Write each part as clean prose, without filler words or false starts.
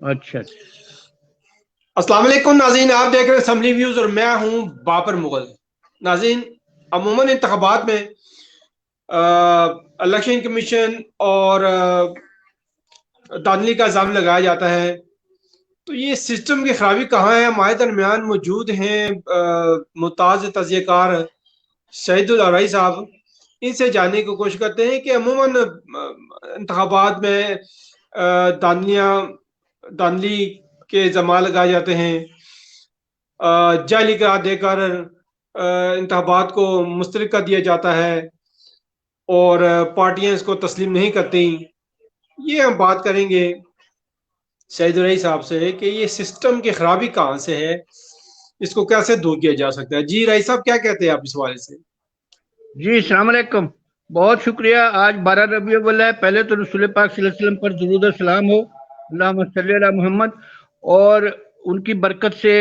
اچھا अस्सलाम वालेकुम नाज़रीन, आप देख रहे हैं असम्बली व्यूज और मैं हूं बाबर मुगल। नाज़रीन, अमूमन इंतखाबात में इलेक्शन कमीशन और धांधली का इल्ज़ाम लगाया जाता है। तो ये सिस्टम की खराबी कहाँ है? हमारे दरमियान मौजूद हैं मुमताज़ तज़कियाकार शहीदुल अरई साहब। इनसे जानने की कोशिश करते हैं कि अमूमन इंतखाबात में धांधली के इल्ज़ाम लगाए जाते हैं, जाली करार देकर इंतखाबात को मुस्तरद कर दिया जाता है और पार्टियां इसको तस्लीम नहीं करती। ये हम बात करेंगे शहीद रई साहब से कि ये सिस्टम की खराबी कहाँ से है, इसको कैसे दूर किया जा सकता है। जी रई साहब, क्या कहते हैं आप इस हवाले से? जी, अस्सलाम वालेकुम। बहुत शुक्रिया। आज 12 रबी अव्वल है। पहले तो रसूल पाक सल्लल्लाहु अलैहि वसल्लम पर दुरूद और सलाम हो, अल्लाहुम्मा सल्ली अला मोहम्मद। और उनकी बरकत से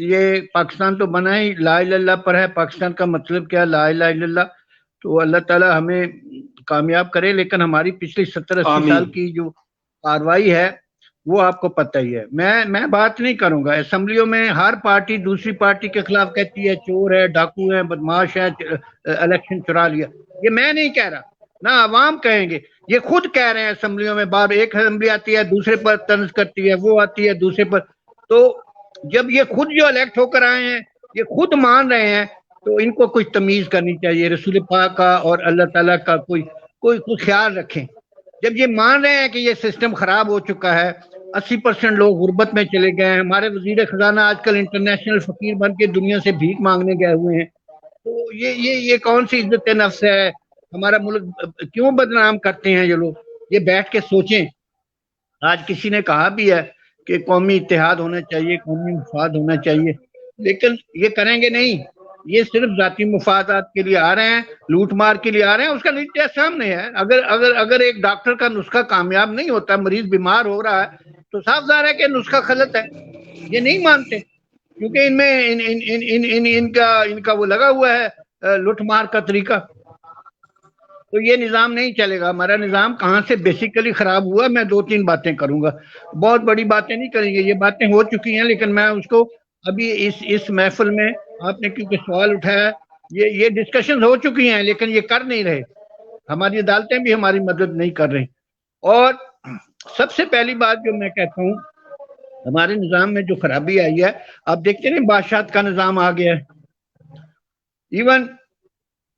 ये पाकिस्तान तो बना ही ला इलाहा इल्लल्लाह पर है। पाकिस्तान का मतलब क्या, ला इलाहा इल्लल्लाह। तो अल्लाह ताला हमें कामयाब करे। लेकिन हमारी पिछली 70-80 साल आमीन। की जो कार्रवाई है वो आपको पता ही है। मैं बात नहीं करूंगा। असेंबलियों में हर पार्टी दूसरी पार्टी के खिलाफ कहती है चोर है, डाकू है, बदमाश है, इलेक्शन चुरा लिया। ये मैं नहीं कह रहा, ना आवाम कहेंगे, ये खुद कह रहे हैं असेंबलियों में। बार एक असेंबली आती है दूसरे पर तंज करती है, वो आती है दूसरे पर। तो जब ये खुद जो इलेक्ट होकर आए हैं, ये खुद मान रहे हैं, तो इनको कुछ तमीज करनी चाहिए। रसूल पाक का और अल्लाह ताला का कोई कोई कोई ख्याल रखें। जब ये मान रहे हैं कि ये सिस्टम खराब हो चुका है, 80% लोग गुर्बत में चले गए हैं, हमारे वजीर खजाना आजकल इंटरनेशनल फकीर बन के दुनिया से भीख मांगने गए हुए हैं, तो ये कौन सी इज्जत नफ्स है? हमारा मुल्क क्यों बदनाम करते हैं ये लोग? ये बैठ के सोचें। आज किसी ने कहा भी है कि कौमी इत्तेहाद होना चाहिए, कौमी मुफाद होना चाहिए, लेकिन ये करेंगे नहीं। ये सिर्फ जाती मुफादात के लिए आ रहे हैं, लूट मार के लिए आ रहे हैं। उसका नतीजा सामने है। अगर अगर अगर एक डॉक्टर का नुस्खा कामयाब नहीं होता, मरीज बीमार हो रहा है, तो साफ ज़ाहिर है कि नुस्खा गलत है। ये नहीं मानते क्योंकि इनमें इन, इन, इन, इन, इन, इनका इनका वो लगा हुआ है लूट मार का तरीका। तो ये निज़ाम नहीं चलेगा। हमारा निज़ाम कहाँ से बेसिकली खराब हुआ, मैं 2-3 बातें करूंगा। बहुत बड़ी बातें नहीं करेंगे, ये बातें हो चुकी हैं, लेकिन मैं उसको अभी इस महफिल में, आपने क्योंकि सवाल उठाया, ये डिस्कशन हो चुकी हैं, लेकिन ये कर नहीं रहे। हमारी अदालतें भी हमारी मदद नहीं कर रही। और सबसे पहली बात जो मैं कहता हूँ, हमारे निज़ाम में जो खराबी आई है, आप देखते हैं बादशाह का निज़ाम आ गया है। इवन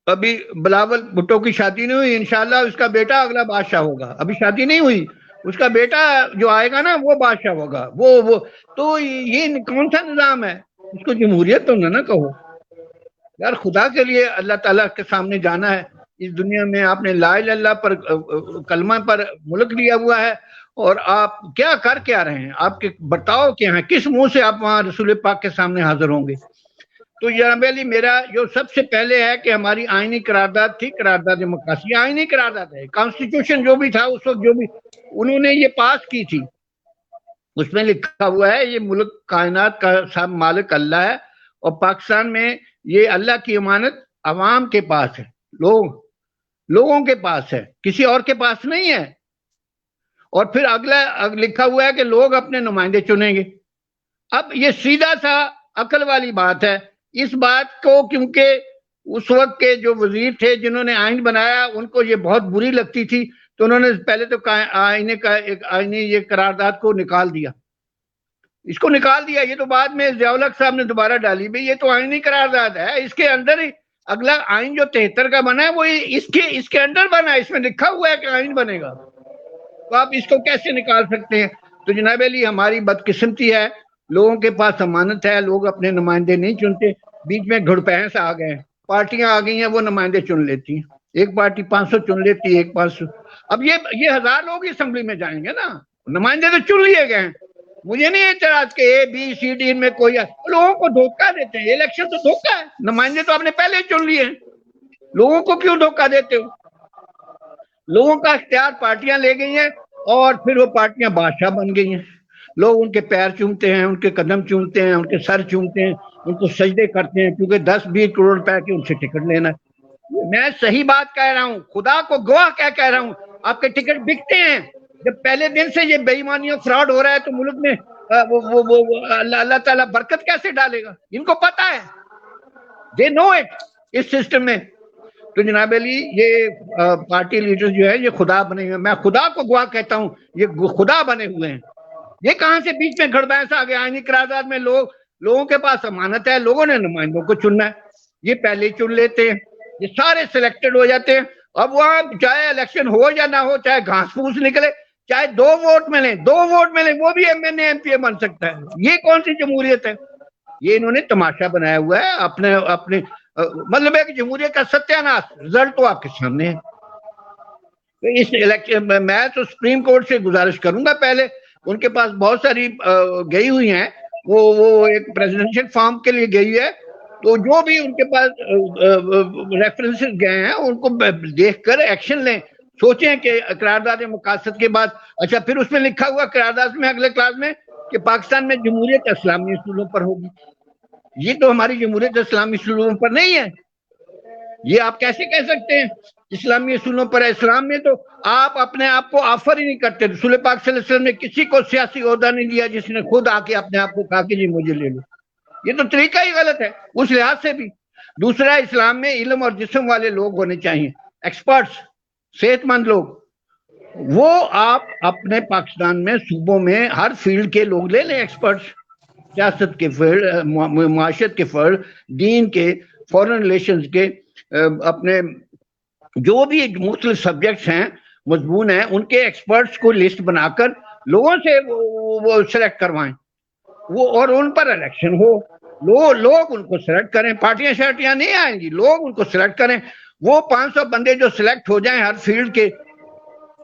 अभी बिलावल भुट्टो की शादी नहीं हुई, इंशाल्लाह उसका बेटा अगला बादशाह होगा। अभी शादी नहीं हुई, उसका बेटा जो आएगा ना वो बादशाह होगा। वो तो ये कौन सा निज़ाम है? इसको जमहूरियत तो ना कहो यार। खुदा के लिए अल्लाह ताला के सामने जाना है। इस दुनिया में आपने ला इलाहा इल्लल्लाह पर कलमा पर मुल्क लिया हुआ है, और आप क्या कर क्या रहे हैं? आपके बर्ताव क्या है? किस मुंह से आप वहां रसूल पाक के सामने हाजिर होंगे? तो जनाब अली, मेरा जो सबसे पहले है कि हमारी आईनी करारदाद थी, करारदाद मकासी आईनी करारदाद है। कॉन्स्टिट्यूशन जो भी था उस वक्त, जो भी उन्होंने ये पास की थी, उसमें लिखा हुआ है ये मुल्क कायनात का सब मालिक अल्लाह है, और पाकिस्तान में ये अल्लाह की अमानत अवाम के पास है, लोगों के पास है, किसी और के पास नहीं है। और फिर अगला लिखा हुआ है कि लोग अपने नुमाइंदे चुनेंगे। अब ये सीधा सा अकल वाली बात है। इस बात को क्योंकि उस वक्त के जो वजीर थे जिन्होंने आइन बनाया, उनको ये बहुत बुरी लगती थी, तो उन्होंने पहले तो आईने का एक आईनी ये करारदाद को निकाल दिया, इसको निकाल दिया। ये तो बाद में ज़ियाउल हक साहब ने दोबारा डाली भी, ये तो आईनी करारदाद है। इसके अंदर ही अगला आइन जो 73 का बना है वो इसके अंदर बना है। इसमें लिखा हुआ है कि आइन बनेगा, तो आप इसको कैसे निकाल सकते हैं? तो जनाब अली, हमारी बदकिस्मती है, लोगों के पास अमानत है, लोग अपने नुमाइंदे नहीं चुनते। बीच में घुड़पैंस आ गए, पार्टियां आ गई हैं, वो नुमाइंदे चुन लेती हैं। एक पार्टी 500 चुन लेती है, एक 500। अब ये 1000 लोग असेंबली में जाएंगे ना, नुमाइंदे तो चुन लिए गए हैं। मुझे नहीं एतराज के ए बी सी डी इनमें कोई लोगों को धोखा देते हैं। इलेक्शन तो धोखा है, नुमाइंदे तो आपने पहले चुन लिए हैं, लोगों को क्यों धोखा देते हो? लोगों का इख्तियार पार्टियां ले गई हैं, और फिर वो पार्टियां बादशाह बन गई हैं। लोग उनके पैर चूमते हैं, उनके कदम चूमते हैं, उनके सर चूमते हैं, उनको सजदे करते हैं, क्योंकि 10-20 करोड़ रुपए के उनसे टिकट लेना है। मैं सही बात कह रहा हूं, खुदा को गवाह क्या कह रहा हूं। आपके टिकट बिकते हैं, جب پہلے دن سے یہ بے ایمانی اور فراڈ ہو رہا ہے تو ملک میں اللہ تعالیٰ برکت کیسے ڈالے گا؟ ان کو پتا ہے، دے نو اٹ، اس سسٹم میں. تو جناب علی یہ پارٹی لیڈر جو ہے یہ خدا بنے ہوئے ہیں، میں خدا کو گواہ کہتا ہوں، یہ خدا بنے ہوئے ہیں. یہ کہاں سے بیچ میں گھڑ بھینس آ گیا؟ آئینی قرارداد میں لوگوں کے پاس امانت ہے، لوگوں نے نمائندوں کو چننا ہے، یہ پہلے چن لیتے ہیں، یہ سارے سلیکٹڈ ہو جاتے ہیں. اب وہاں چاہے الیکشن ہو یا نہ ہو، چاہے گھاس پھوس نکلے، چاہے 2 ووٹ ملیں وہ بھی M N A M P A بن سکتا ہے. یہ کون سی جمہوریت ہے؟ یہ انہوں نے تماشا بنایا ہوا ہے اپنے مطلب ہے کہ جمہوریت کا ستیہ ناش. رزلٹ تو آپ کے سامنے ہے. تو اس الیکشن میں تو سپریم کورٹ سے گزارش کروں گا، پہلے ان کے پاس بہت ساری گئی ہوئی ہیں، وہ ایک پریزیڈنشل فارم کے لیے گئی ہے، تو جو بھی ان کے پاس ریفرنسز گئے ہیں ان کو دیکھ کر ایکشن لیں. سوچیں کہ قرارداد مقاصد کے بعد، اچھا پھر اس میں لکھا ہوا قرارداد میں اگلے کلاس میں کہ پاکستان میں جمہوریت اسلامی اصولوں پر ہوگی. یہ تو ہماری جمہوریت اسلامی اصولوں پر نہیں ہے. یہ آپ کیسے کہہ سکتے ہیں اسلامی اصولوں پر ہے؟ اسلام میں تو آپ اپنے آپ کو آفر ہی نہیں کرتے. رسول پاک صلی اللہ علیہ وسلم نے کسی کو سیاسی عہدہ نہیں دیا جس نے خود آ کے اپنے آپ کو کہا کہ جی مجھے لے لو. یہ تو طریقہ ہی غلط ہے اس لحاظ سے بھی. دوسرا، اسلام میں علم اور جسم والے لوگ ہونے چاہیے، ایکسپرٹس، صحت مند لوگ. وہ آپ اپنے پاکستان میں صوبوں میں ہر فیلڈ کے لوگ لے لیں، ایکسپرٹس، سیاست کے فیلڈ، معاشرت کے فیلڈ، دین کے، فورن ریلیشنز کے، اپنے جو بھی مختلف سبجیکٹس ہیں، مضمون ہیں، ان کے ایکسپرٹس کو لسٹ بنا کر لوگوں سے وہ سلیکٹ کروائیں، وہ اور ان پر الیکشن ہو. لوگ ان کو سلیکٹ کریں، پارٹیاں شارٹیاں نہیں آئیں گی، لوگ ان کو سلیکٹ کریں. وہ 500 بندے جو سلیکٹ ہو جائیں ہر فیلڈ کے،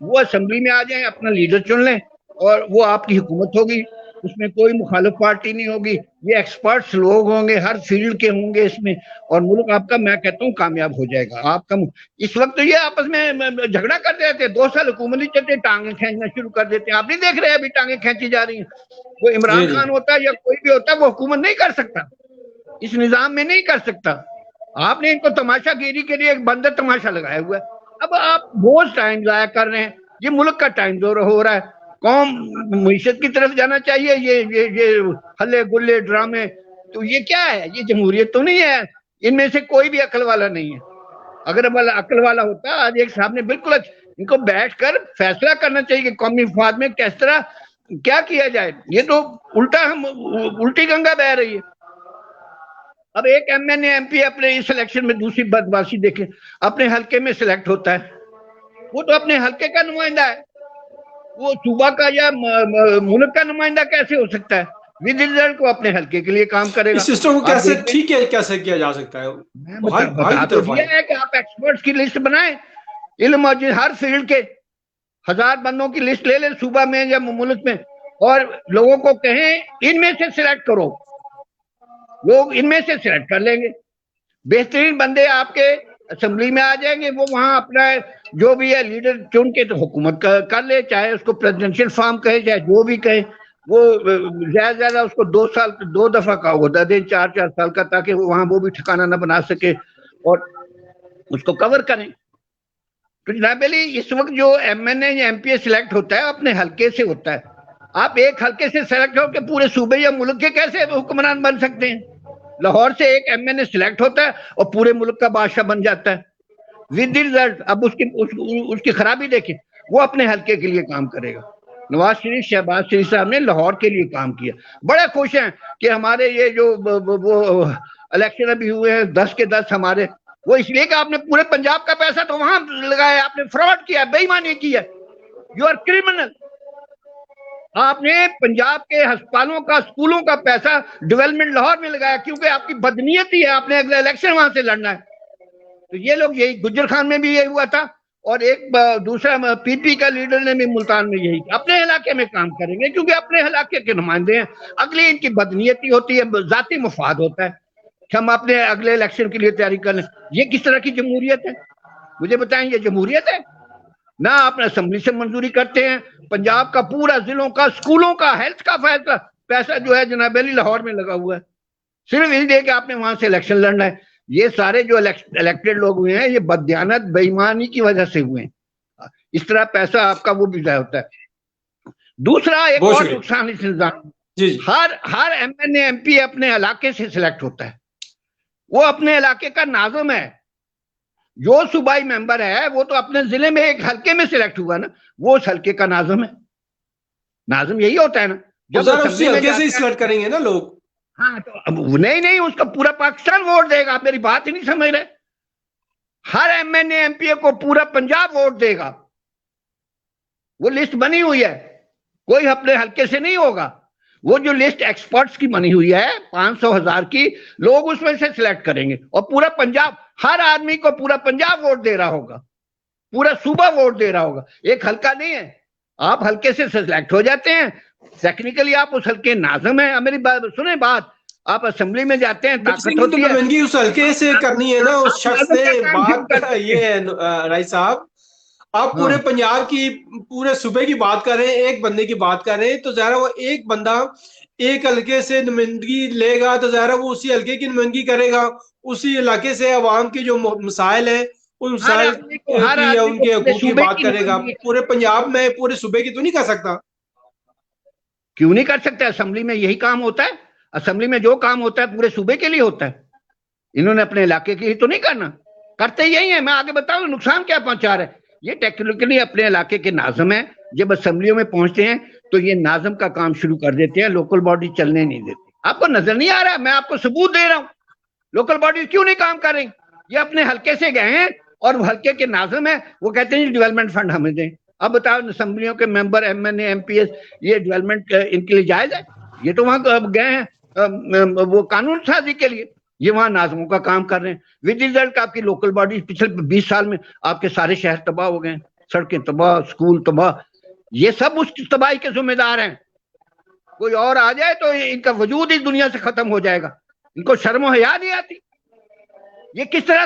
وہ اسمبلی میں آ جائیں، اپنا لیڈر چن لیں اور وہ آپ کی حکومت ہوگی. اس میں کوئی مخالف پارٹی نہیں ہوگی، یہ ایکسپرٹس لوگ ہوں گے، ہر فیلڈ کے ہوں گے اس میں، اور ملک آپ کا میں کہتا ہوں کامیاب ہو جائے گا. آپ کا اس وقت تو یہ آپس میں جھگڑا کر رہے تھے، 2 سال حکومت نہیں چلتے، ٹانگیں کھینچنا شروع کر دیتے ہیں. آپ نہیں دیکھ رہے ابھی ٹانگیں کھینچی جا رہی ہیں. وہ عمران خان ہوتا ہے یا کوئی بھی ہوتا ہے، وہ حکومت نہیں کر سکتا، اس نظام میں نہیں کر سکتا. آپ نے ان کو تماشا گیری کے لیے ایک بندر تماشا لگایا ہوا ہے. اب آپ بہت ٹائم ضائع کر رہے ہیں، یہ ملک کا ٹائم ہو رہا ہے. قوم معیشت کی طرف جانا چاہیے، یہ ہلے گلے ڈرامے، تو یہ کیا ہے؟ یہ جمہوریت تو نہیں ہے. ان میں سے کوئی بھی عقل والا نہیں ہے. اگر عقل والا ہوتا، آج ایک صاحب نے بالکل ان کو بیٹھ کر فیصلہ کرنا چاہیے کہ قومی مفاد میں کس طرح کیا کیا جائے. یہ تو الٹی گنگا بہ رہی ہے. اب ایک M N A M P اپنے اس الیکشن میں دوسری بدماشی دیکھیں، اپنے حلقے میں سلیکٹ ہوتا ہے، وہ تو اپنے حلقے کا نمائندہ ہے، وہ صوبہ کا یا ملک کا نمائندہ کیسے ہو سکتا ہے؟ ود رزلٹ کو اپنے حلقے کے لیے کام کرے گا. اس سسٹم کو کیسے ٹھیک ہے کیسے کیا جا سکتا ہے؟ میں بتا تو دیا ہے کہ آپ ایکسپرٹس کی لسٹ بنائیں، علم اور ہر فیلڈ کے 1000 بندوں کی لسٹ لے لیں صوبہ میں یا ملک میں، اور لوگوں کو کہیں ان میں سے سلیکٹ کرو. لوگ ان میں سے سلیکٹ کر لیں گے، بہترین بندے آپ کے اسمبلی میں آ جائیں گے، وہ وہاں اپنا جو بھی ہے لیڈر چن کے تو حکومت کر لے، چاہے اس کو پریزیڈنشل فارم کہے چاہے جو بھی کہے. وہ زیادہ زیادہ اس کو 2 دفعہ کا عہدہ دیں، 4 سال کا، تاکہ وہاں وہ بھی ٹھکانہ نہ بنا سکے اور اس کو کور کریں. تو جناب علی اس وقت جو ایم این اے یا ایم پی اے سلیکٹ ہوتا ہے اپنے حلقے سے ہوتا ہے. آپ ایک حلقے سے سلیکٹ ہو کے پورے صوبے یا ملک کے کیسے حکمران بن سکتے ہیں؟ لاہور سے ایک ایم این اے سلیکٹ ہوتا ہے اور پورے ملک کا بادشاہ بن جاتا ہے. ود رزلٹ اب اس کی خرابی دیکھیں، وہ اپنے حلقے کے لیے کام کرے گا. نواز شریف، شہباز شریف صاحب نے لاہور کے لیے کام کیا، بڑے خوش ہیں کہ ہمارے یہ جو وہ الیکشن ابھی ہوئے ہیں 10 کے 10 ہمارے، وہ اس لیے کہ آپ نے پورے پنجاب کا پیسہ تو وہاں لگایا، آپ نے فراڈ کیا، بے ایمانی کی ہے. You are criminal. آپ نے پنجاب کے ہسپتالوں کا، اسکولوں کا پیسہ ڈیولپمنٹ لاہور میں لگایا، کیونکہ آپ کی بدنیتی ہے، آپ نے اگلا الیکشن وہاں سے لڑنا ہے. تو یہ لوگ یہی، گجر خان میں بھی یہی ہوا تھا، اور ایک دوسرا پی پی کا لیڈر نے بھی ملتان میں یہی، اپنے علاقے میں کام کریں گے کیونکہ اپنے علاقے کے نمائندے ہیں. اگلی ان کی بدنیتی ہوتی ہے، ذاتی مفاد ہوتا ہے کہ ہم اپنے اگلے الیکشن کے لیے تیاری کر لیں. یہ کس طرح کی جمہوریت ہے؟ مجھے بتائیں، یہ جمہوریت ہے؟ نہ آپ اسمبلی سے منظوری کرتے ہیں. پنجاب کا پورا ضلعوں کا، اسکولوں کا، ہیلتھ کا فیصلہ پیسہ جو ہے جناب علی لاہور میں لگا ہوا ہے، صرف اس لیے کہ آپ نے وہاں سے الیکشن لڑنا ہے. یہ سارے جو الیکٹڈ لوگ ہوئے ہیں یہ بددیانت، بے ایمانی کی وجہ سے ہوئے ہیں. اس طرح پیسہ آپ کا وہ بھی ضائع ہوتا ہے. दूसरा एक बहुत और शुक्रिया। नुकसान इस निजाम, जी जी हर एमएनए एमपी अपने इलाके से सिलेक्ट होता है, वो अपने इलाके का नाज़िम है। जो सूबाई मेंबर है वो तो अपने जिले में एक हल्के में सिलेक्ट हुआ ना, वो उस हल्के का नाज़िम है। नाज़िम यही होता है ना, तो जब सर उसी असेंबली में हल्के से ही जाता है। सिलेक्ट करेंगे ना लोग। हाँ तो अब नहीं, उसका पूरा पाकिस्तान वोट देगा, आप मेरी बात ही नहीं समझ रहे। हर एमएनए एमपी को पूरा पंजाब वोट देगा, वो लिस्ट बनी हुई है, कोई अपने हल्के से नहीं होगा। वो जो लिस्ट एक्सपर्ट्स की बनी हुई है 500,000 की, लोग उसमें से सिलेक्ट करेंगे और पूरा पंजाब, हर आदमी को पूरा पंजाब वोट दे रहा होगा, पूरा सूबा वोट दे रहा होगा, एक हल्का नहीं है। आप हल्के से सिलेक्ट हो जाते हैं, टेक्निकली आप उस हल्के नाज़िम है। मेरी बात सुने, बात आप असेंबली में जाते हैं, ताकत तो होती है, नुमाइंदगी उस हल्के से करनी है ना, उस शख्स ने। बात ये है राय साहब, आप पूरे पंजाब की, पूरे सूबे की बात कर रहे हैं, एक बंदे की बात कर रहे हैं, तो ज़रा वो एक बंदा एक हल्के से नुमाइंदगी लेगा तो ज़रा वो उसी हल्के की नुमाइंदगी करेगा, उसी इलाके से अवाम के जो मसाइल हैं उन मसाइल की या उनके हकूक की बात करेगा। पूरे पंजाब में पूरे सूबे की तो नहीं कर सकता। क्यों नहीं कर सकता? असेंबली में यही काम होता है, असेंबली में जो काम होता है पूरे सूबे के लिए होता है। इन्होंने अपने इलाके के लिए तो नहीं करना, करते यही है। मैं आगे बताऊं नुकसान क्या पहुंचा रहे हैं। ये टेक्निकली अपने इलाके के नाज़िम है, जब असेंबलियों में पहुंचते हैं तो ये नाज़िम का काम शुरू कर देते हैं, लोकल बॉडी चलने नहीं देती। आपको नजर नहीं आ रहा, मैं आपको सबूत दे रहा हूं, लोकल बॉडी क्यों नहीं काम कर रही। ये अपने हल्के से गए हैं और हल्के के नाज़िम है, वो कहते हैं डेवलपमेंट फंड हमें दें। अब बताओ असेंबलियों के मेंबर, एमएनए, एमपीएस, ये डेवलपमेंट इनके लिए जायज है? ये तो वहां गए हैं वो कानून साजी के लिए, ये वहां नाज़िमों का काम कर रहे हैं। विद रिजल्ट आपकी लोकल बॉडी पिछले 20 साल में आपके सारे शहर तबाह हो गए, सड़कें तबाह, स्कूल तबाह, ये सब उस तबाही के जिम्मेदार हैं। कोई और आ जाए तो इनका वजूद इस दुनिया से खत्म हो जाएगा। इनको शर्म हया नहीं आती। ये किस तरह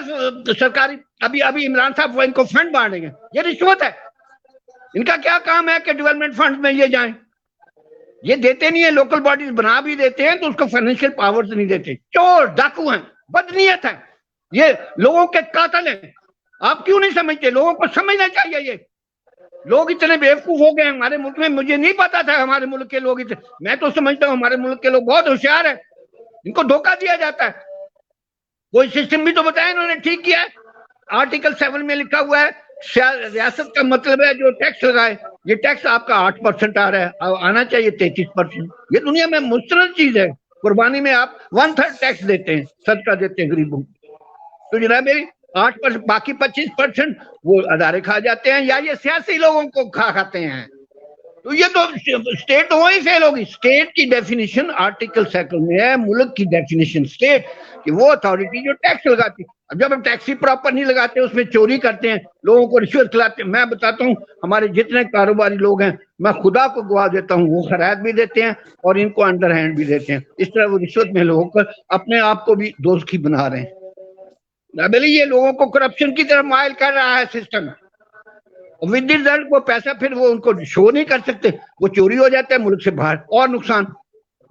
सरकारी, अभी इमरान साहब वो इनको फंड बांटेंगे, ये रिश्वत है। इनका क्या काम है कि डेवलपमेंट फंड में ये जाएं? ये देते नहीं है, लोकल बॉडीज बना भी देते हैं तो उसको फाइनेंशियल पावर्स नहीं देते। चोर डाकू हैं, बदनीयत है, ये लोगों के कातिल हैं। आप क्यों नहीं समझते? लोगों को समझना चाहिए। ये लोग इतने बेवकूफ हो गए हमारे मुल्क में, मुझे नहीं पता था हमारे मुल्क के लोग इतने, मैं तो समझता हूँ हमारे मुल्क के लोग बहुत होशियार है, इनको धोखा दिया जाता है। कोई सिस्टम भी तो बताया इन्होंने, ठीक किया है। आर्टिकल 7 में लिखा हुआ है रियासत का मतलब है जो टैक्स लगाए, ये टैक्स आपका 8% आ रहा है, आना चाहिए 33%। ये दुनिया में मुस्तरद चीज है। कुर्बानी में आप 1/3 टैक्स देते हैं, सदका देते हैं गरीबों को, तो जनाब मेरी 8%, बाकी 25% वो अदारे खा जाते हैं या ये सियासी लोगों को खाते हैं। तो ये तो स्टेट तो वही फेल होगी। स्टेट की डेफिनेशन आर्टिकल 7 में है, मुल्क की डेफिनेशन स्टेट कि वो अथॉरिटी जो टैक्स लगाती है। अब जब हम टैक्स ही प्रॉपर नहीं लगाते, उसमें चोरी करते हैं, लोगों को रिश्वत खिलाते हैं। मैं बताता हूँ हमारे जितने कारोबारी लोग हैं, मैं खुदा को गवा देता हूँ, वो खरायत भी देते हैं और इनको अंडर हैंड भी देते हैं। इस तरह वो रिश्वत में होकर अपने आप को भी दोस्ती बना रहे हैं। ये लोगों को करप्शन की तरफ माइल कर रहा है सिस्टम। विद रिजल्ट वो पैसा फिर वो उनको शो नहीं कर सकते, वो चोरी हो जाता है मुल्क से बाहर, और नुकसान,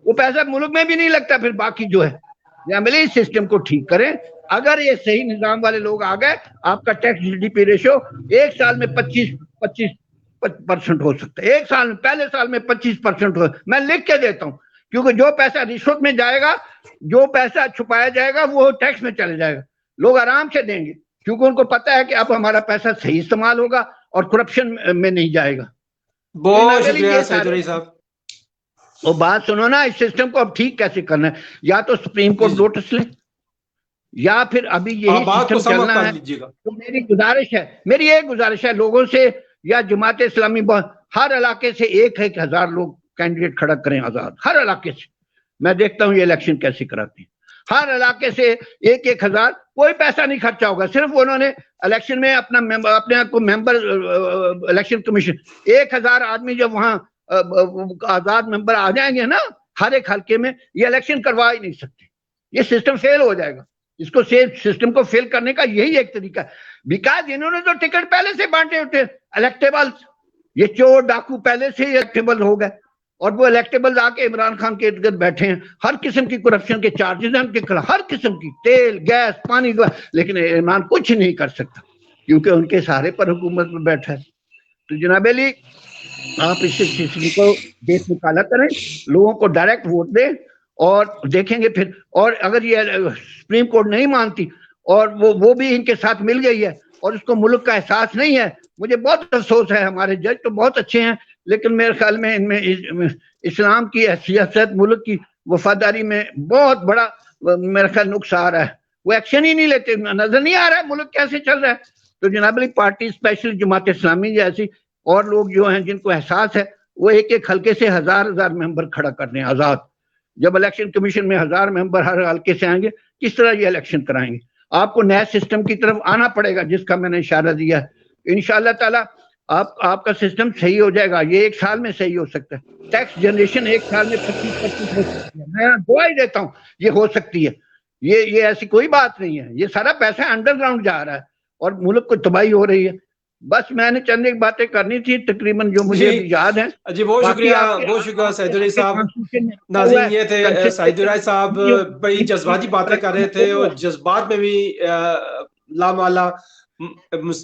वो पैसा मुल्क में भी नहीं लगता फिर बाकी जो है। या मिले इस सिस्टम को ठीक करें। अगर ये सही निजाम वाले लोग आ गए, आपका टैक्स जीडीपी रेशियो एक साल में 25% हो सकता है। एक साल में, पहले साल में 25% हो, मैं लिख के देता हूँ, क्योंकि जो पैसा रिश्वत में जाएगा, जो पैसा छुपाया जाएगा, वो टैक्स में चले जाएगा। लोग आराम से देंगे क्योंकि उनको पता है कि अब हमारा पैसा सही इस्तेमाल होगा और करप्शन में नहीं जाएगा। बहुत शुक्रिया सैयद साहब। वो बात सुनो ना, इस सिस्टम को अब ठीक कैसे करना है? या तो सुप्रीम कोर्ट नोटिस ले, या फिर अभी यही सिस्टम चलना है। तो मेरी एक गुजारिश है लोगों से, या जमात इस्लामी हर इलाके से 1,000 लोग कैंडिडेट खड़ा करें आजाद, हर इलाके से। मैं देखता हूँ ये इलेक्शन कैसे कराते हैं। हर इलाके से 1,000, कोई पैसा नहीं खर्चा होगा, सिर्फ उन्होंने इलेक्शन में अपने आप को मेंबर इलेक्शन कमीशन, 1,000 आदमी जब वहां आजाद मेंबर आ जाएंगे ना हर एक हल्के में, ये इलेक्शन करवा ही नहीं सकते, ये सिस्टम फेल हो जाएगा। इसको सिस्टम को फेल करने का यही एक तरीका है। बिकॉज इन्होंने तो टिकट पहले से बांटे होते, इलेक्टेबल, ये चोर डाकू पहले से ही इलेक्टेबल हो गए और वो इलेक्टेबल आके इमरान खान के इर्द गिर्द बैठे हैं। हर किस्म की करप्शन के चार्जेस हैं उनके खिलाफ, हर किस्म की, तेल, गैस, पानी, लेकिन इमरान कुछ नहीं कर सकता क्योंकि उनके सहारे पर हुकूमत में बैठा है। तो जनाब अली, आप इससे किसी को देश निकाला करें, लोगों को डायरेक्ट वोट दें और देखेंगे फिर। और अगर ये सुप्रीम कोर्ट नहीं मानती और वो भी इनके साथ मिल गई है और उसको मुल्क का एहसास नहीं है, मुझे बहुत अफसोस है। हमारे जज तो बहुत अच्छे हैं, लेकिन मेरे ख्याल में इनमें इस्लाम की सियासत, मुल्क की वफादारी में बहुत बड़ा मेरा ख्याल नुक्स आ रहा है। वो एक्शन ही नहीं लेते, नजर नहीं आ रहा है मुल्क कैसे चल रहा है। तो जनाब अली पार्टी, स्पेशली जमात इस्लामी जैसी और लोग जो हैं जिनको एहसास है, वो एक एक हल्के से हजार हजार मेंबर खड़ा कर रहे हैं आजाद। जब इलेक्शन कमीशन में 1000 मेंबर हर हल्के से आएंगे, किस तरह ये इलेक्शन कराएंगे? आपको नए सिस्टम की तरफ आना पड़ेगा, जिसका मैंने इशारा दिया है। इंशाअल्लाह ताला आपका सिस्टम सही हो जाएगा। ये 1 साल में सही हो सकता है। टैक्स जनरेशन 1 साल में 25% हो सकती है। मैं दुआ ही देता हूँ ये हो सकती है। ये ऐसी कोई बात नहीं है। ये सारा पैसा अंडरग्राउंड जा रहा है और मुल्क को तबाही हो रही है। बस मैंने चंद एक बातें करनी थी तकरीबन, जो मुझे याद है। जी बहुत शुक्रिया सईद अली साहब। नाज़रीन, ये थे सईद अली साहब, बड़ी जज्बाती बातें कर रहे थे और जज्बात में भी लामाला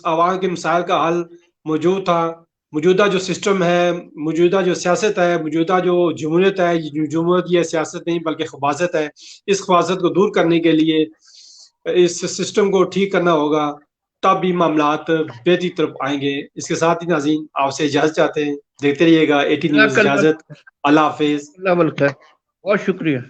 आवाम के मसाइल का हल मौजूद था। मौजूदा जो सिस्टम है, मौजूदा जो सियासत है, मौजूदा जो जमहूरियत है, जमहूरियत ये सियासत नहीं बल्कि खबासत है। इस खबासत को दूर करने के लिए इस सिस्टम को ठीक करना होगा, तब भी मामलात बेहतरी तरफ आएंगे। इसके साथ ही नाज़रीन आपसे इजाजत चाहते हैं। देखते रहिएगा 18 न्यूज़। इजाजत, अल्लाह हाफिज। बहुत शुक्रिया।